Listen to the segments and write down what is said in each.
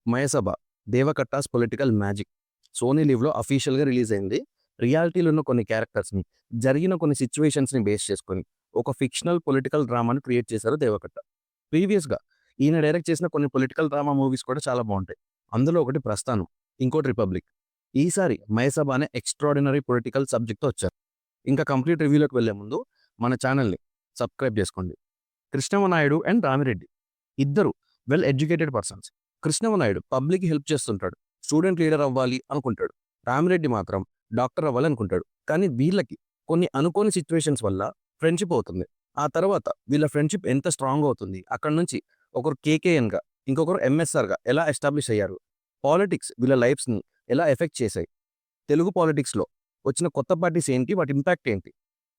Mayasabha దేవకట్టాస్ political magic Sony లివ్లో అఫీషియల్గా release అయింది. రియాలిటీలో ఉన్న కొన్ని క్యారెక్టర్స్ని, జరిగిన కొన్ని సిచ్యువేషన్స్ని బేస్ చేసుకొని ఒక ఫిక్షనల్ పొలిటికల్ డ్రామాను క్రియేట్ చేశారు దేవకట్ట. ప్రీవియస్గా ఈయన డైరెక్ట్ చేసిన కొన్ని పొలిటికల్ డ్రామా మూవీస్ కూడా చాలా బాగుంటాయి. అందులో ఒకటి ప్రస్థానం, ఇంకోటి రిపబ్లిక్. ఈసారి మయసభ అనే ఎక్స్ట్రాడినరీ పొలిటికల్ సబ్జెక్ట్తో వచ్చారు. ఇంకా కంప్లీట్ రివ్యూలోకి వెళ్లే ముందు మన ఛానల్ని సబ్స్క్రైబ్ చేసుకోండి. కృష్ణమనాయుడు అండ్ రామిరెడ్డి ఇద్దరు వెల్ ఎడ్యుకేటెడ్ పర్సన్స్. కృష్ణమనాయుడు పబ్లిక్కి హెల్ప్ చేస్తుంటాడు, స్టూడెంట్ లీడర్ అవ్వాలి అనుకుంటాడు. రామిరెడ్డి మాత్రం డాక్టర్ అవ్వాలి అనుకుంటాడు. కానీ వీళ్ళకి కొన్ని అనుకోని సిచ్యువేషన్స్ వల్ల ఫ్రెండ్షిప్ అవుతుంది. ఆ తర్వాత వీళ్ళ ఫ్రెండ్షిప్ ఎంత స్ట్రాంగ్ అవుతుంది, అక్కడ నుంచి ఒకరు కేకేఎన్గా, ఇంకొకరు ఎంఎస్ఆర్గా ఎలా ఎస్టాబ్లిష్ అయ్యారు, పాలిటిక్స్ వీళ్ళ లైఫ్స్ని ఎలా ఎఫెక్ట్ చేశాయి, తెలుగు పాలిటిక్స్లో వచ్చిన కొత్త పార్టీస్ ఏంటి, వాటి ఇంపాక్ట్ ఏంటి,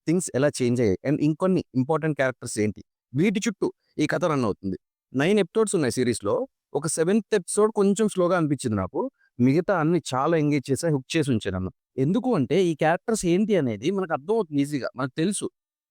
థింగ్స్ ఎలా చేంజ్ అయ్యాయి, అండ్ ఇంకొన్ని ఇంపార్టెంట్ క్యారెక్టర్స్ ఏంటి, వీటి చుట్టూ ఈ కథ రన్ అవుతుంది. 9 ఎపిసోడ్స్ ఉన్నాయి సిరీస్లో. ఒక 7th ఎపిసోడ్ కొంచెం స్లోగా అనిపించింది నాకు. మిగతా అన్ని చాలా ఎంగేజ్ చేసి హుక్ చేసి ఉంచాను నన్ను. ఎందుకు అంటే ఈ క్యారెక్టర్స్ ఏంటి అనేది మనకు అర్థమవుతుంది ఈజీగా. మనకు తెలుసు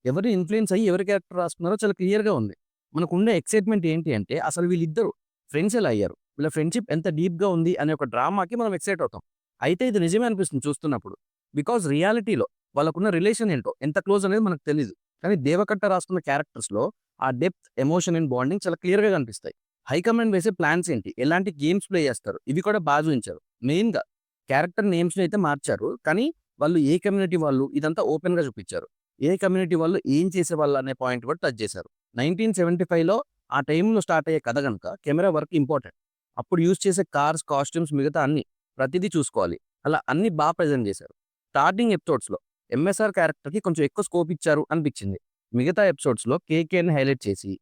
ఎవరిని ఇన్ఫ్లుయెన్స్ అయ్యి ఎవరి క్యారెక్టర్ రాస్తున్నారో చాలా క్లియర్గా ఉంది. మనకుండే ఎక్సైట్మెంట్ ఏంటి అంటే అసలు వీళ్ళిద్దరు ఫ్రెండ్స్ ఎలా అయ్యారు, వీళ్ళ ఫ్రెండ్షిప్ ఎంత డీప్గా ఉంది అనే ఒక డ్రామాకి మనం ఎక్సైట్ అవుతాం. అయితే ఇది నిజమే అనిపిస్తుంది చూస్తున్నప్పుడు. బికాజ్ రియాలిటీలో వాళ్ళకున్న రిలేషన్ ఏంటో, ఎంత క్లోజ్ అనేది మనకు తెలీదు. కానీ దేవకట్ట రాస్తున్న క్యారెక్టర్స్లో ఆ డెప్త్, ఎమోషన్ అండ్ బాండింగ్ చాలా క్లియర్‌గా కనిపిస్తాయి. హైకమాండ్ వేసే ప్లాన్స్ ఏంటి, ఎలాంటి గేమ్స్ ప్లే చేస్తారు, ఇవి కూడా బాగా చూయించారు. మెయిన్‌గా క్యారెక్టర్ నేమ్స్‌ని అయితే మార్చారు. కానీ వాళ్ళు ఏ కమ్యూనిటీ వాళ్ళు ఇదంతా ఓపెన్‌గా చూపించారు. ఏ కమ్యూనిటీ వాళ్ళు ఏం చేసేవాళ్ళు అనే పాయింట్ కూడా టచ్ చేశారు. 1975లో ఆ టైంలో స్టార్ట్ అయ్యే కథ గనుక కెమెరా వర్క్ ఇంపార్టెంట్. అప్పుడు యూజ్ చేసే కార్స్, కాస్ట్యూమ్స్ మిగతా అన్నీ ప్రతిదీ చూసుకోవాలి. అలా అన్నీ ప్రెజెంట్ చేశారు. స్టార్టింగ్ ఎపిసోడ్స్‌లో ఎంఎస్ఆర్ క్యారెక్టర్‌కి కొంచెం ఎక్కువ స్కోప్ ఇచ్చారు అనిపించింది. మిగతా ఎపిసోడ్స్‌లో కేకేని హైలైట్ చేసి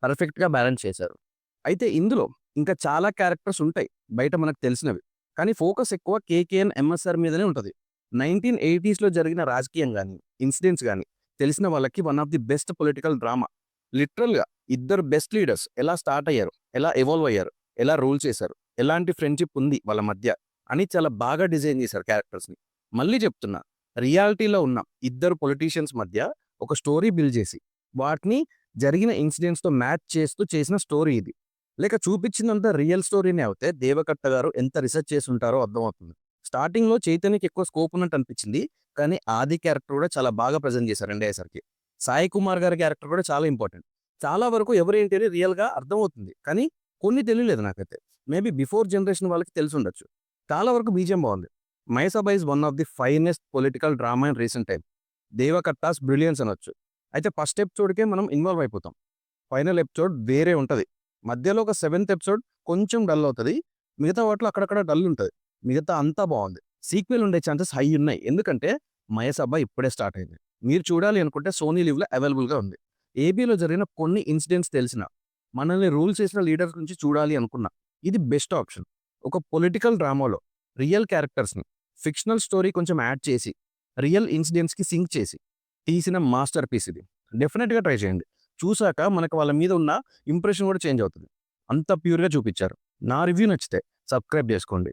పర్ఫెక్ట్‌గా బ్యాలెన్స్ చేశారు. అయితే ఇందులో ఇంకా చాలా క్యారెక్టర్స్ ఉంటాయి బయట మనకు తెలిసినవి. కానీ ఫోకస్ ఎక్కువ కేకేఎన్, ఎంఎస్ఆర్ మీదనే ఉంటది. 1980స్‌లో జరిగిన రాజకీయం గాని, ఇన్సిడెంట్స్ గాని తెలిసిన వాళ్ళకి one of the best political drama. లిటరల్‌గా ఇద్దరు బెస్ట్ లీడర్స్ ఎలా స్టార్ట్ అయ్యారు, ఎలా ఎవాల్వ్ అయ్యారు, ఎలా రూల్ చేశారు, ఎలాంటి ఫ్రెండ్‌షిప్ ఉంది వాళ్ళ మధ్య అని చాలా బాగా డిజైన్ చేశారు క్యారెక్టర్స్‌ని. మళ్ళీ చెప్తున్నా, రియాలిటీలో ఉన్న ఇద్దరు పొలిటీషియన్స్ మధ్య ఒక స్టోరీ బిల్డ్ చేసి, వాటిని జరిగిన ఇన్సిడెంట్స్‌తో మ్యాచ్ చేస్తూ చేసిన స్టోరీ ఇది. లేక చూపించిందంతా రియల్ స్టోరీనే అవుతే దేవకట్ట గారు ఎంత రిసర్చ్ చేసి ఉంటారో అర్థమవుతుంది. స్టార్టింగ్‌లో చైతన్యకి ఎక్కువ స్కోప్ ఉన్నట్టు అనిపించింది. కానీ ఆది క్యారెక్టర్ కూడా చాలా బాగా ప్రెజెంట్ చేశారు ఎండ్ అయ్యేసరికి. సాయి కుమార్ గారి క్యారెక్టర్ కూడా చాలా ఇంపార్టెంట్. చాలా వరకు ఎవరేంటి అని రియల్‌గా అర్థమవుతుంది. కానీ కొన్ని తెలియలేదు నాకైతే. మేబీ బిఫోర్ జనరేషన్ వాళ్ళకి తెలిసుండొచ్చు. చాలా వరకు బీజీఎం బాగుంది. 'మైసభ' is one of the finest political drama in recent time. దేవకట్టాస్ brilliance అనొచ్చు. అయితే ఫస్ట్ ఎపిసోడ్‌కే మనం ఇన్వాల్వ్ అయిపోతాం. ఫైనల్ ఎపిసోడ్ వేరే ఉంటది. మధ్యలో ఒక 7th ఎపిసోడ్ కొంచెం డల్ అవుతది. మిగతా వాటిలో అక్కడక్కడ డల్ ఉంటది. మిగతా అంతా బావుంది. సీక్వెల్ ఉండే ఛాన్సెస్ హై ఉన్నాయి. ఎందుకంటే 'మయసభ' ఇప్పుడే స్టార్ట్ అయింది. మీరు చూడాలి అనుకుంటే సోనీ లివ్‌లో అవైలబుల్‌గా ఉంది. ఏపీలో జరిగిన కొన్ని ఇన్సిడెంట్స్ తెలిసినా, మనల్ని రూల్ చేసిన లీడర్స్ నుంచి చూడాలి అనుకున్నా, ఇది బెస్ట్ ఆప్షన్. ఒక పొలిటికల్ డ్రామాలో రియల్ క్యారెక్టర్స్‌ని ఫిక్షనల్ స్టోరీ కొంచెం యాడ్ చేసి, రియల్ ఇన్సిడెంట్స్‌కి సింక్ చేసి తీసిన మాస్టర్ పీస్ ఇది. డెఫినిట్‌గా ట్రై చేయండి. చూసాక మనకు వాళ్ళ మీద ఉన్న ఇంప్రెషన్ కూడా చేంజ్ అవుతది. అంత ప్యూర్‌గా చూపిచ్చారు. నా రివ్యూ నచ్చితే సబ్స్క్రైబ్ చేసుకోండి.